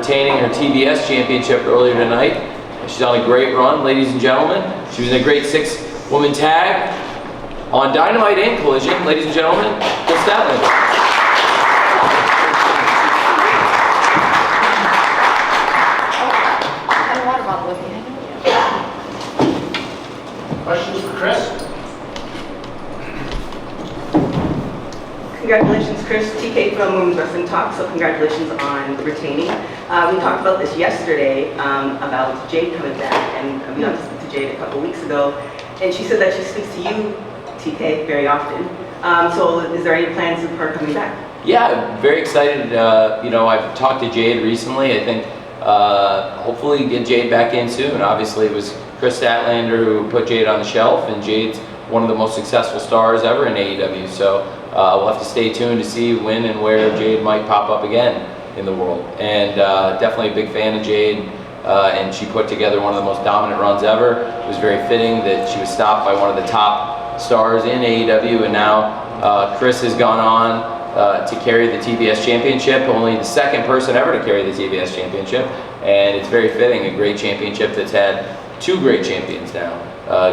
retaining her TBS championship earlier tonight. She's on a great run, ladies and gentlemen. She was in a great 6-woman tag on Dynamite and Collision, ladies and gentlemen, Kris Statlander. Questions for Kris? Congratulations, Kris. TK from Women's Wrestling Talk, so congratulations on retaining. We talked about this yesterday, about Jade coming back, and we got to speak to Jade a couple weeks ago, and she said that she speaks to you, TK, very often. So is there any plans of her coming back? Yeah, very excited. You know, I've talked to Jade recently. I think hopefully get Jade back in soon. Obviously, it was Kris Statlander who put Jade on the shelf, and Jade's one of the most successful stars ever in AEW. So we'll have to stay tuned to see when and where Jade might pop up again in the world. And definitely a big fan of Jade, and she put together one of the most dominant runs ever. It was very fitting that she was stopped by one of the top stars in AEW, and now Kris has gone on to carry the TBS championship, only the second person ever to carry the TBS championship, and it's very fitting, a great championship that's had two great champions now.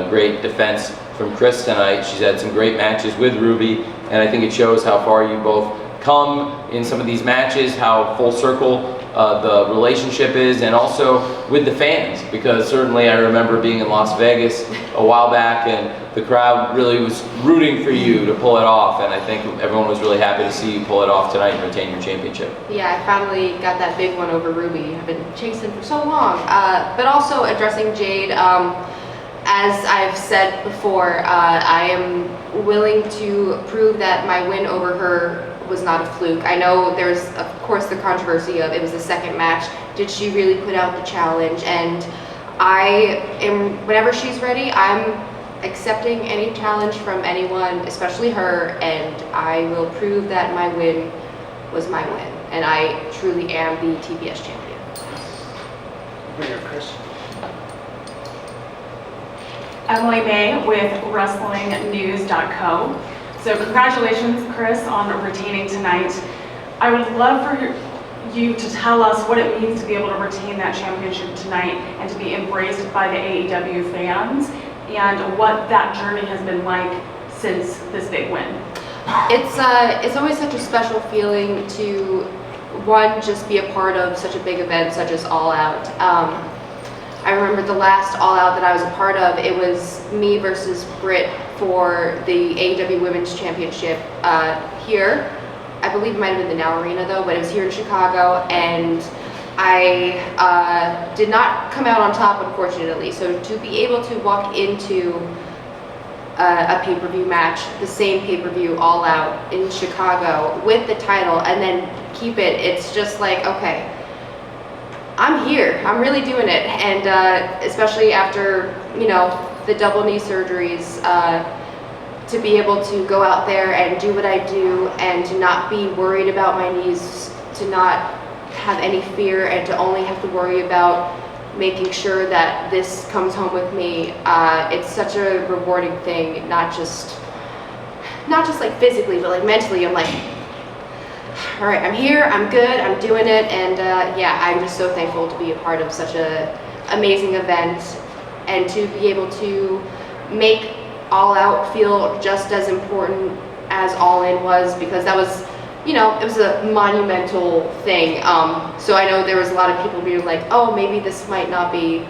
Great defense from Kris tonight. She's had some great matches with Ruby, and I think it shows how far you both come in some of these matches, how full circle the relationship is, and also with the fans, because certainly I remember being in Las Vegas a while back, and the crowd really was rooting for you to pull it off, and I think everyone was really happy to see you pull it off tonight and retain your championship. Yeah, I finally got that big one over Ruby. I've been chasing for so long. But also addressing Jade, as I've said before, I am willing to prove that my win over her was not a fluke. I know there's, of course, the controversy of it was the second match. Did she really put out the challenge? And I am, whenever she's ready, I'm accepting any challenge from anyone, especially her, and I will prove that my win was my win. And I truly am the TBS champion. Over here, Kris. Emily May with WrestlingNews.co. So congratulations, Kris, on retaining tonight. I would love for you to tell us what it means to be able to retain that championship tonight and to be embraced by the AEW fans, and what that journey has been like since this big win. It's always such a special feeling to, one, just be a part of such a big event such as All Out. I remember the last All Out that I was a part of, it was me versus Britt for the AEW Women's Championship here. I believe it might have been the Now Arena though, but it was here in Chicago, and I did not come out on top, unfortunately. So to be able to walk into a pay-per-view match, the same pay-per-view All Out in Chicago with the title, and then keep it, it's just like, okay, I'm here, I'm really doing it. And especially after, you know, the double knee surgeries, to be able to go out there and do what I do and to not be worried about my knees, to not have any fear, and to only have to worry about making sure that this comes home with me. It's such a rewarding thing, not just like physically, but like mentally. I'm like, all right, I'm here, I'm good, I'm doing it, and yeah, I'm just so thankful to be a part of such a amazing event, and to be able to make All Out feel just as important as All In was, because that was, you know, it was a monumental thing. So I know there was a lot of people being like, oh, maybe this might not be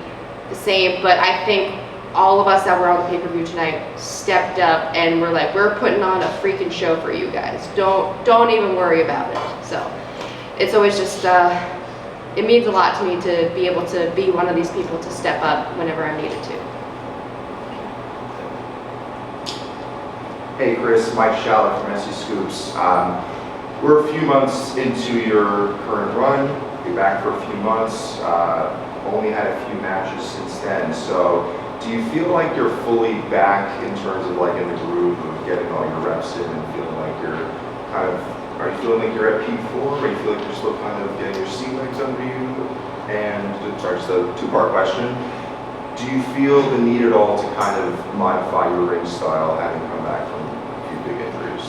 the same, but I think all of us that were on the pay-per-view tonight stepped up and were like, we're putting on a freaking show for you guys. Don't even worry about it. So it's always just, it means a lot to me to be able to be one of these people to step up whenever I'm needed to. Hey Kris, Mike Schaller from SC Scoops. We're a few months into your current run. You're back for a few months. Only had a few matches since then. So do you feel like you're fully back in terms of like in the groove of getting all your reps in and feeling like you're kind of, are you feeling like you're at peak form, or you feel like you're still kind of getting your sea legs under you? And sorry, just a two-part question. Do you feel the need at all to kind of modify your ring style having come back from a few big injuries?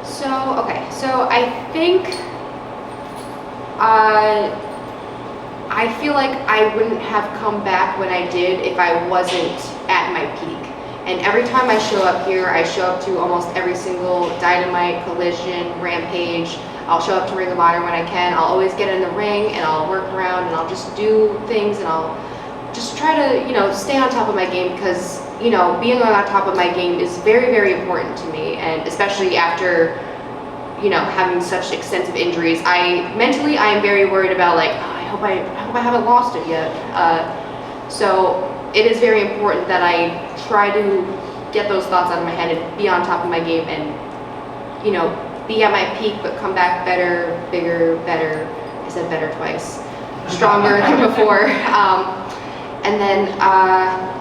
So, okay, so I think I feel like I wouldn't have come back when I did if I wasn't at my peak. And every time I show up here, I show up to almost every single Dynamite, Collision, Rampage. I'll show up to Ring of Honor when I can. I'll always get in the ring and I'll work around and I'll just do things and I'll just try to, stay on top of my game because, being on top of my game is very, very important to me. And especially after, having such extensive injuries, mentally I am very worried about like, I hope I haven't lost it yet. So it is very important that I try to get those thoughts out of my head and be on top of my game and, be at my peak, but come back better, bigger, better. I said better twice. Stronger than before. And then,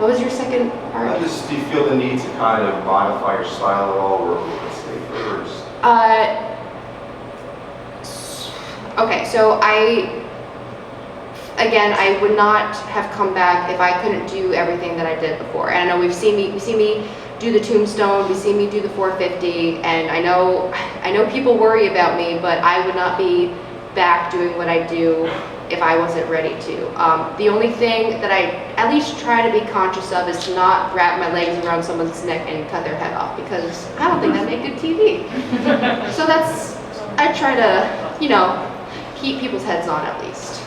what was your second part? Do you feel the need to kind of modify your style at all, or stay first? Okay, so I would not have come back if I couldn't do everything that I did before. And I know we see me do the tombstone, we see me do the 450, and I know people worry about me, but I would not be back doing what I do if I wasn't ready to. The only thing that I at least try to be conscious of is to not wrap my legs around someone's neck and cut their head off, because I don't think that make good TV. So I try to, keep people's heads on at least.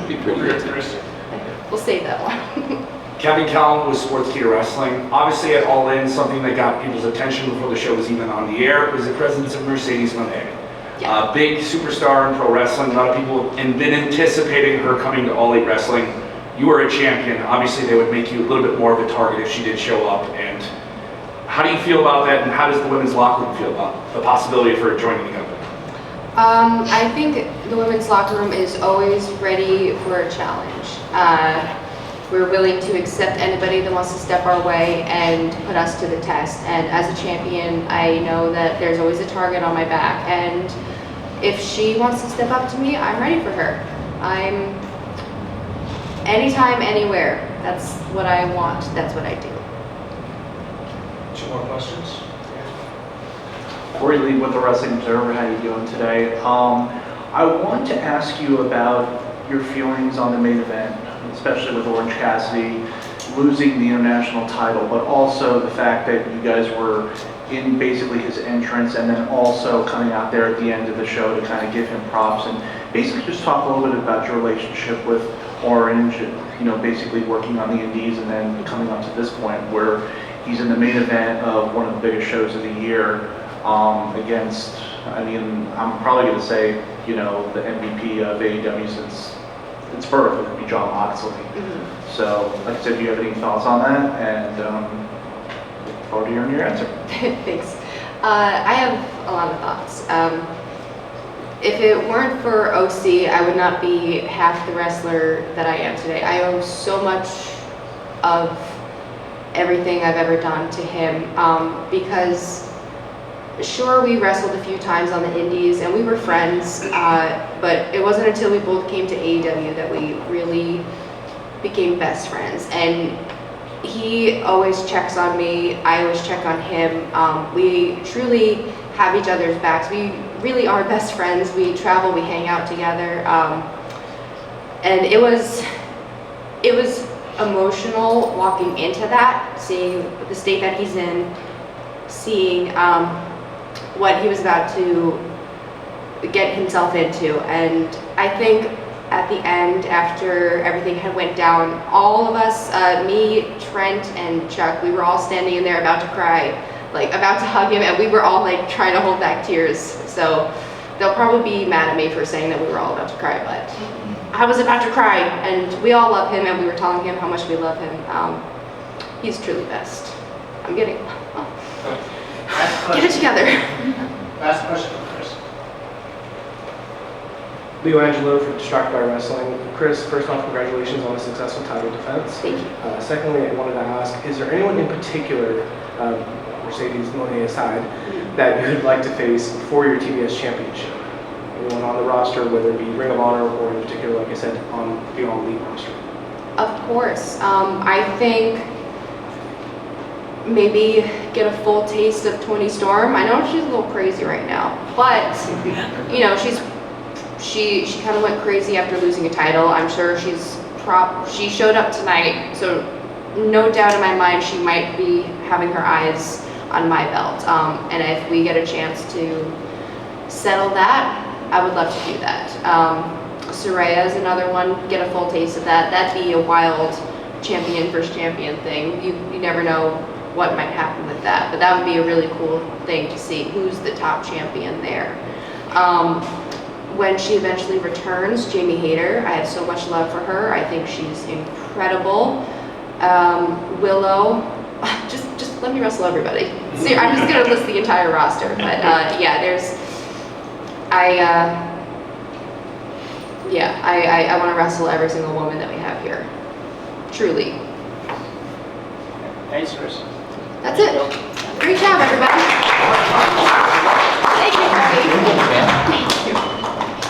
Be pretty good. We'll save that one. Kevin Callan with Sportskeeda Wrestling. Obviously at All In, something that got people's attention before the show was even on the air was the presence of Mercedes Moné. Yeah. Big superstar in pro wrestling. A lot of people have been anticipating her coming to All Elite Wrestling. You are a champion. Obviously they would make you a little bit more of a target if she did show up. And how do you feel about that, and how does the women's locker room feel about the possibility of her joining the company? I think the women's locker room is always ready for a challenge. We're willing to accept anybody that wants to step our way and put us to the test. And as a champion, I know that there's always a target on my back. And if she wants to step up to me, I'm ready for her. I'm anytime, anywhere. That's what I want. That's what I do. 2 more questions? Corey Lee with the Wrestling Observer. How you doing today? I want to ask you about your feelings on the main event, especially with Orange Cassidy losing the international title, but also the fact that you guys were in basically his entrance and then also coming out there at the end of the show to kind of give him props and basically just talk a little bit about your relationship with Orange and, basically working on the indies and then coming up to this point where he's in the main event of one of the biggest shows of the year. Against, I'm probably going to say, the MVP of AEW since its birth, it would be Jon Moxley. Mm-hmm. So, like I said, do you have any thoughts on that? And look forward to hearing your answer. Thanks. I have a lot of thoughts. If it weren't for OC, I would not be half the wrestler that I am today. I owe so much of everything I've ever done to him because sure, we wrestled a few times on the indies and we were friends, but it wasn't until we both came to AEW that we really became best friends. And he always checks on me, I always check on him. We truly have each other's backs. We really are best friends. We travel, we hang out together. And it was emotional walking into that, seeing the state that he's in, seeing what he was about to get himself into. And I think at the end, after everything had went down, all of us, me, Trent, and Chuck, we were all standing in there about to cry, like about to hug him, and we were all like trying to hold back tears. So they'll probably be mad at me for saying that we were all about to cry, but I was about to cry, and we all love him, and we were telling him how much we love him. He's truly best. I'm getting, get it together. Last question for Kris. Leo Angelo for Distracted by Wrestling. Kris, first off, congratulations on a successful title defense. Thank you. Secondly, I wanted to ask, is there anyone in particular, Mercedes Moné aside, that you would like to face for your TBS championship? Anyone on the roster, whether it be Ring of Honor or in particular, like I said, on the All Elite roster? Of course. I think maybe get a full taste of Toni Storm. I know she's a little crazy right now, but she's she kind of went crazy after losing a title. I'm sure she showed up tonight, so no doubt in my mind she might be having her eyes on my belt. And if we get a chance to settle that, I would love to do that. Soraya is another one, get a full taste of that. That'd be a wild champion versus champion thing. You never know what might happen with that, but that would be a really cool thing to see who's the top champion there. When she eventually returns, Jamie Hayter, I have so much love for her. I think she's incredible. Willow, just let me wrestle everybody. See, I'm just gonna list the entire roster, but yeah, I want to wrestle every single woman that we have here. Truly. Thanks, Kris. That's it. Great job, everybody. Thank you, everybody. Yeah.